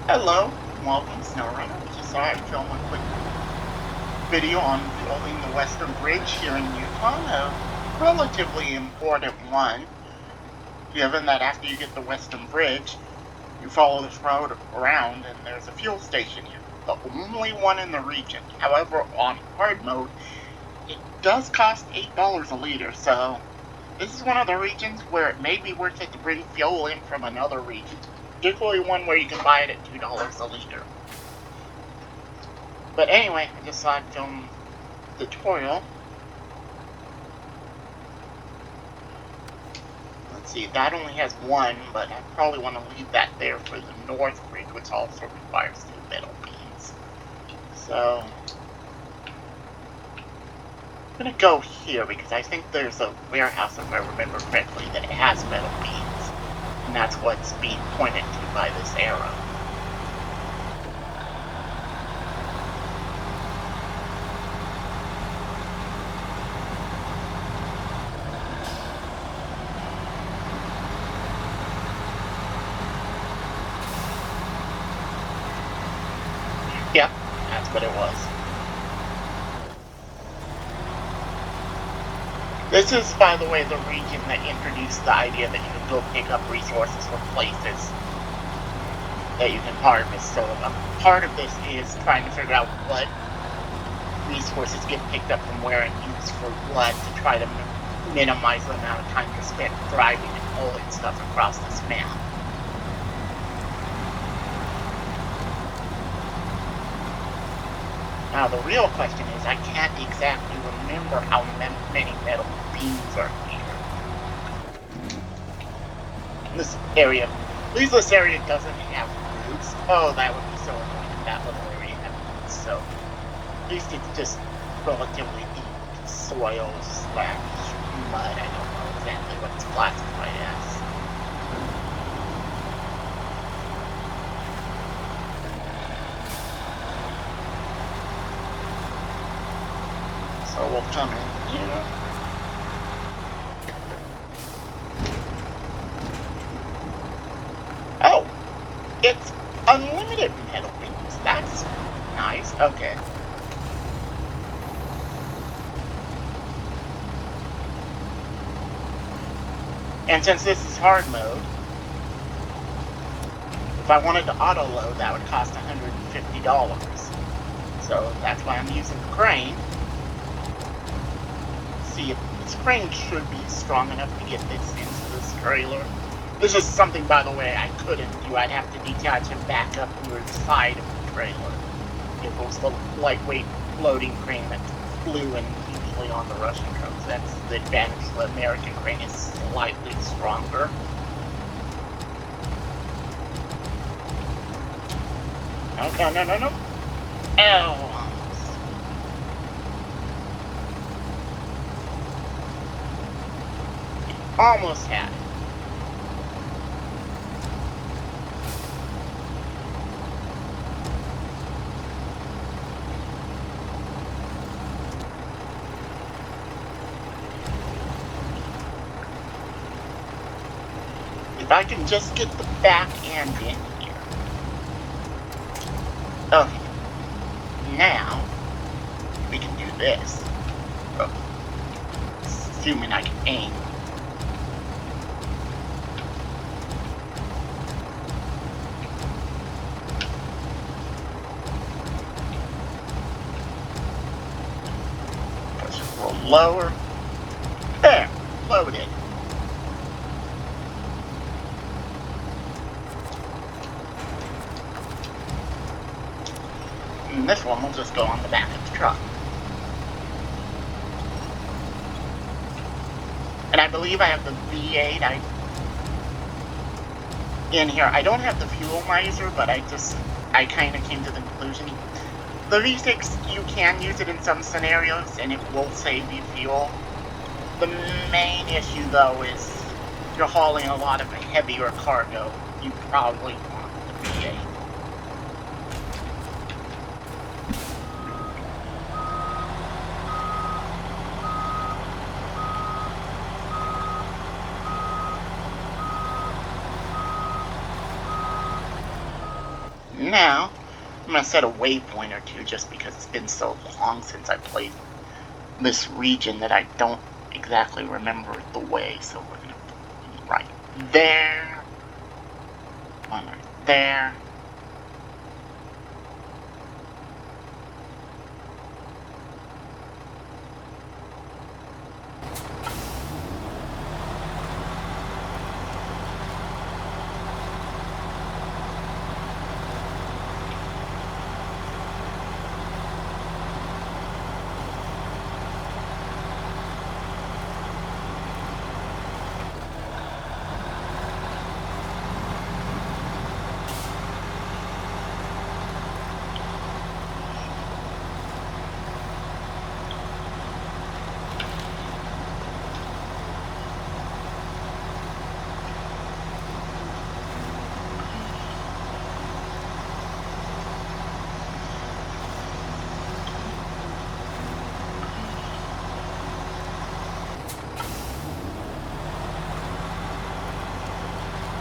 Hello, welcome, SnowRunner. Just thought I'd film a quick video on building the Western Bridge here in Yukon, a relatively important one, given that after you get the Western Bridge, you follow this road around and there's a fuel station here, the only one in the region. However, on hard mode, it does cost $8 a liter, so this is one of the regions where it may be worth it to bring fuel in from another region, particularly one where you can buy it at $2 a liter. But anyway, I just thought I'd film the tutorial. Let's see, that only has one, but I probably want to leave that there for the North Bridge, which also requires 2 metal beams. So, I'm going to go here because I think there's a warehouse, if I remember correctly, that has metal beams. And that's what's being pointed to by this arrow. Yep, that's what it was. This is, by the way, the region that introduced the idea that you can go pick up resources from places that you can harvest. So part of this is trying to figure out what resources get picked up from where and used for what to try to minimize the amount of time you're spent driving and pulling stuff across this map. Now the real question is, I can't exactly remember how many metal beams are here. This area, at least this area doesn't have roots. Oh, that would be so annoying if that little area had roots. So at least it's just relatively deep soil / mud. I don't know exactly what it's classified as. So we'll come in here. Oh, it's unlimited metal beams. That's nice. Okay. And since this is hard mode, if I wanted to auto load, that would cost $150. So that's why I'm using the crane. See if this crane should be strong enough to get this into this trailer. This is something, by the way, I couldn't do. I'd have to detach and back up near the side of the trailer. If it was the lightweight loading crane that flew and usually on the Russian trucks. That's the advantage. The American crane is slightly stronger. No. Oh. Almost had it. If I can just get the back end in here. Okay. Now, we can do this. Oh. Assuming I can aim. Lower. There, loaded. And this one will just go on the back of the truck. And I believe I have the V8 in here. I don't have the fuel miser, but I kind of came to the conclusion. The V6, you can use it in some scenarios, and it will save you fuel. The main issue, though, is if you're hauling a lot of heavier cargo, you probably want the V8. Now, I'm going to set a waypoint or two just because it's been so long since I played this region that I don't exactly remember the way. So we're going to put right there, one right there.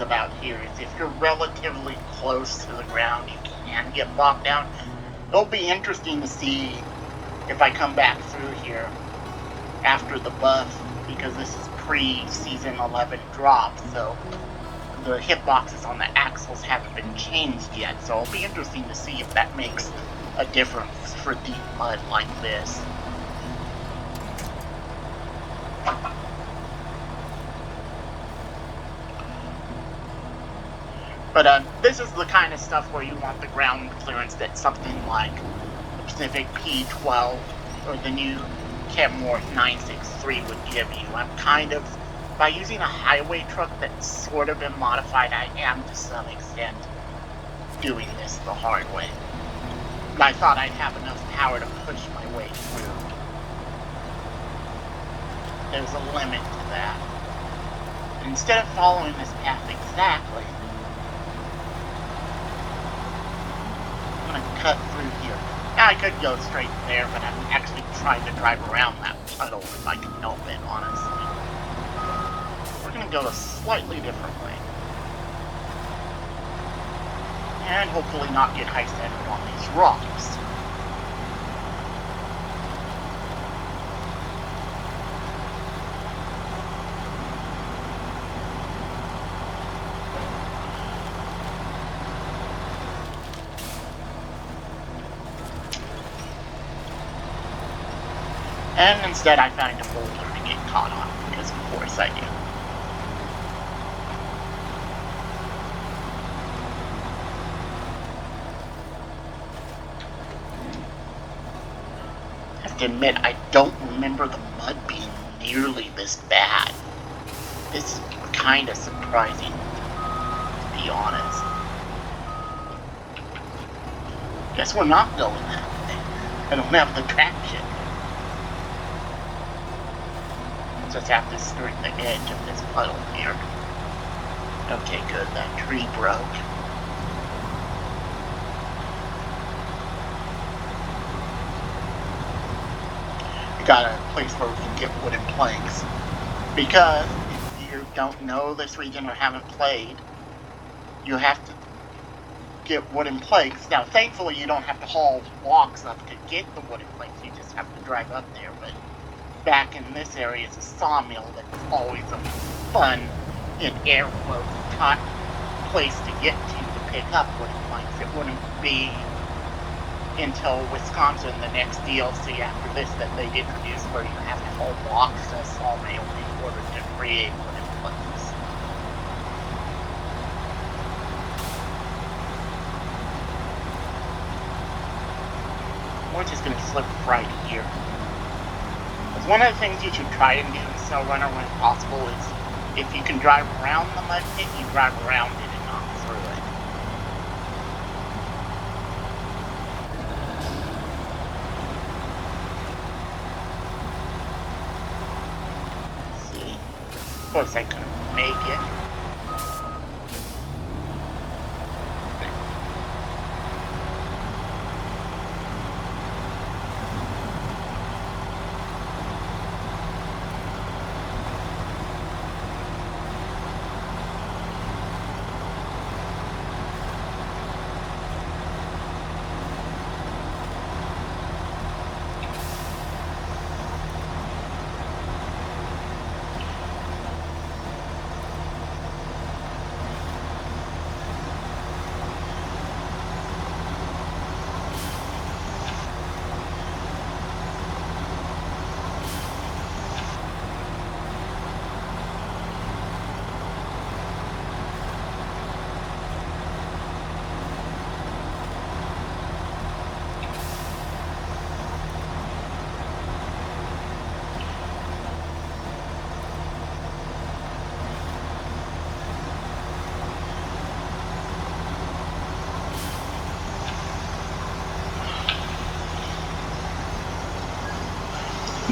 About here is if you're relatively close to the ground, you can get bogged down. It'll be interesting to see if I come back through here after the buff, because this is pre-season 11 drop, so the hitboxes on the axles haven't been changed yet, so it'll be interesting to see if that makes a difference for deep mud like this. But this is the kind of stuff where you want the ground clearance that something like the Pacific P12 or the new Kenworth 963 would give you. I'm kind of, by using a highway truck that's sort of been modified, I am to some extent doing this the hard way. I thought I'd have enough power to push my way through. There's a limit to that. Instead of following this path exactly, I'm going to cut through here. Now I could go straight there, but I'm actually trying to drive around that puddle if I can help it, honestly. We're going to go a slightly different way. And hopefully not get high-centered on these rocks. And instead I find a boulder to get caught on, because of course I do. I have to admit, I don't remember the mud being nearly this bad. This is kind of surprising, to be honest. Guess we're not going that way. I don't have the traction. Just have to skirt the edge of this puddle here. Okay, good. That tree broke. We got a place where we can get wooden planks. Because if you don't know this region or haven't played, you have to get wooden planks. Now, thankfully, you don't have to haul logs up to get the wooden planks. You just have to drive up there. But back in this area is a sawmill that's always a fun, in air quotes, place to get to pick up wooden planks. It wouldn't be until Wisconsin, the next DLC after this, that they'd introduce where you have to haul logs to a sawmill in order to create wooden planks. We're just going to slip right here. One of the things you should try and do in Snow Runner when possible is, if you can drive around the mud pit, you drive around it and not through it. Let's see. Of course I couldn't make it.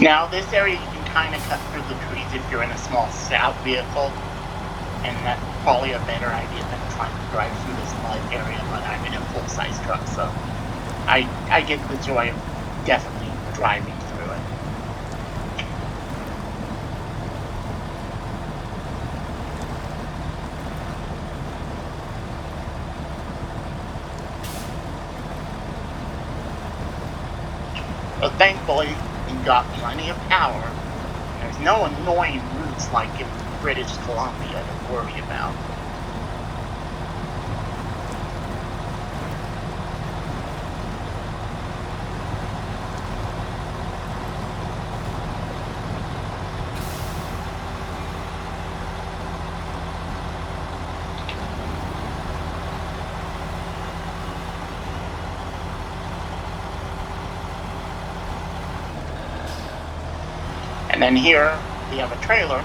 Now, this area you can kind of cut through the trees if you're in a small scout vehicle, and that's probably a better idea than trying to drive through this mud area, but I'm in a full-size truck, so I get the joy of definitely driving through it. But thankfully, we've got plenty of power. There's no annoying routes like in British Columbia to worry about. And then here, we have a trailer.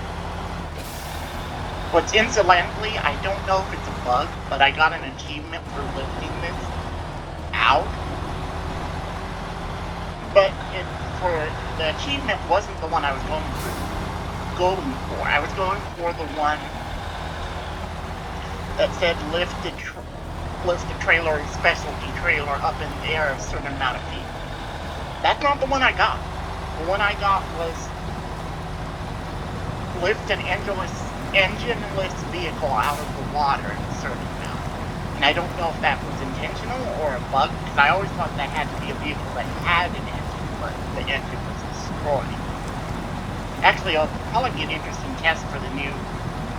What's incidentally, I don't know if it's a bug, but I got an achievement for lifting this out. But the achievement wasn't the one I was going for. I was going for the one that said lift a trailer, a specialty trailer up in the air a certain amount of feet. That's not the one I got. The one I got was lift an engineless vehicle out of the water in a certain amount. And I don't know if that was intentional or a bug, because I always thought that had to be a vehicle that had an engine, but the engine was destroyed. Actually, I'll probably be an interesting test for the new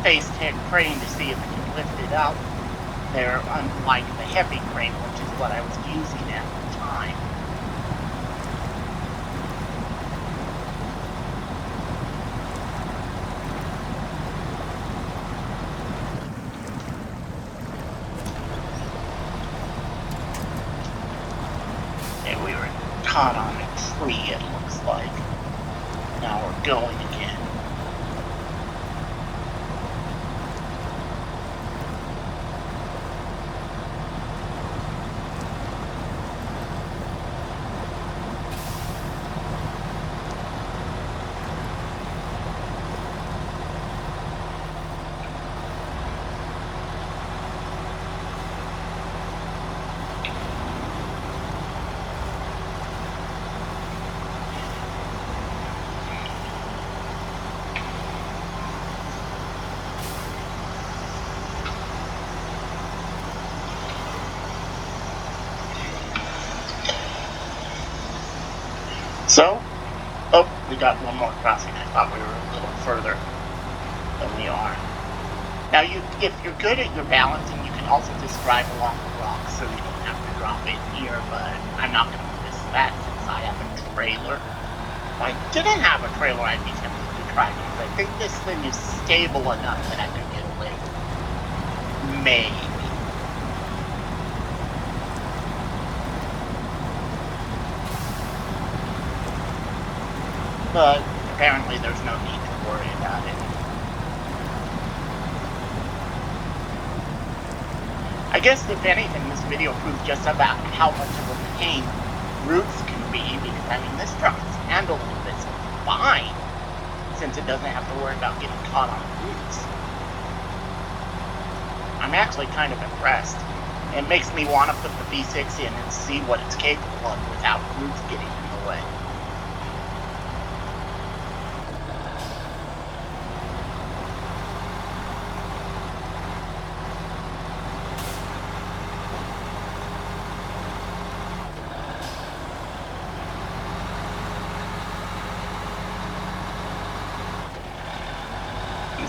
Phase 10 crane to see if it can lift it up there, unlike the heavy crane, which is what I was using at the time. Caught on a tree, it looks like. Now we're going again. So, we got one more crossing. I thought we were a little further than we are. Now, if you're good at your balancing, you can also just drive along the rocks, so you don't have to drop it here, but I'm not going to miss that since I have a trailer. If I didn't have a trailer, I'd be tempted to try it, but I think this thing is stable enough that I could get away. Maybe. But apparently there's no need to worry about it. I guess if anything, this video proves just about how much of a pain roots can be, because I mean this truck is handling this fine, since it doesn't have to worry about getting caught on roots. I'm actually kind of impressed. It makes me want to put the V6 in and see what it's capable of without roots getting in the way.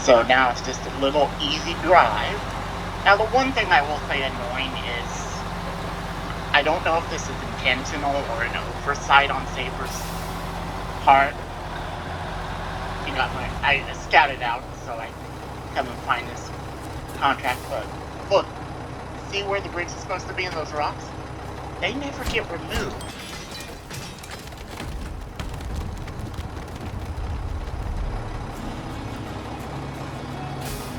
So now it's just a little easy drive. Now the one thing I will say annoying is, I don't know if this is intentional or an oversight on Saber's part. I scouted out so I come and find this contract, but look, see where the bridge is supposed to be in those rocks? They never get removed.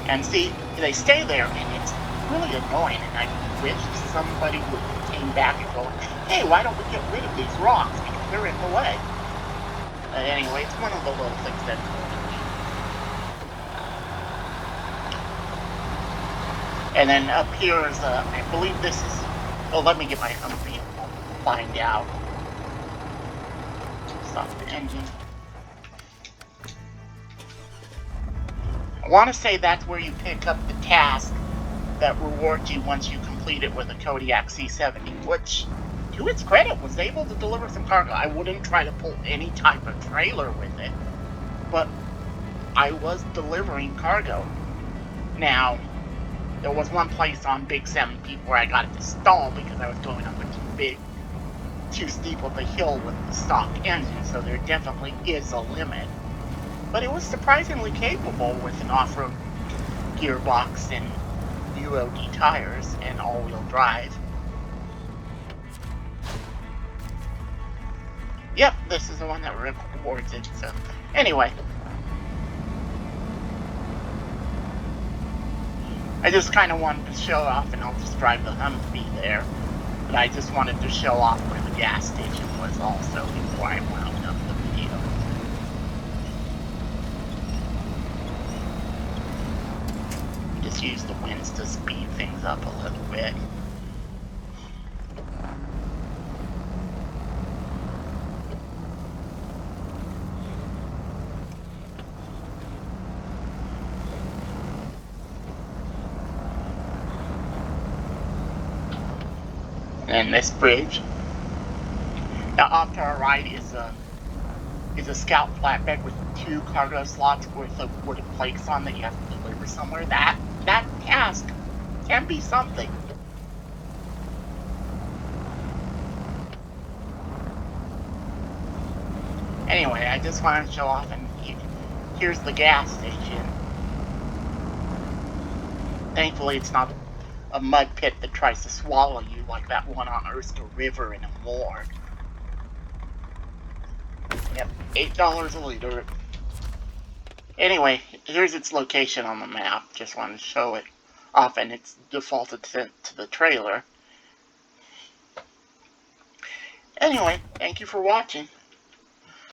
And see, they stay there, and it's really annoying, and I wish somebody would came back and go, hey, why don't we get rid of these rocks, because they're in the way. Anyway, it's one of the little things that and then up here is, I believe this is, oh, let me get my Humvee, I'll find out. Stop the engine. I want to say that's where you pick up the task that rewards you once you complete it with a Kodiak C70, which, to its credit, was able to deliver some cargo. I wouldn't try to pull any type of trailer with it, but I was delivering cargo. Now, there was one place on Big 7 Peak where I got it to stall because I was going up a too steep of a hill with the stock engine, so there definitely is a limit. But it was surprisingly capable with an off-road gearbox and UOD tires and all-wheel drive. Yep, this is the one that rewards it, so anyway. I just kind of wanted to show off, and I'll just drive the Humvee there, but I just wanted to show off where the gas station was also before I wound up the video. Just use the winds to speed things up a little bit. And this bridge. Now off to our right is a scout flatbed with 2 cargo slots worth of wooden plates on that you have to deliver somewhere. That task can be something. Anyway, I just wanted to show off, and here's the gas station. Thankfully, it's not a mud pit that tries to swallow you like that one on Erskine River in a morgue. Yep, $8 a liter. Anyway, here's its location on the map. Just wanted to show it off, and it's defaulted to the trailer. Anyway, thank you for watching.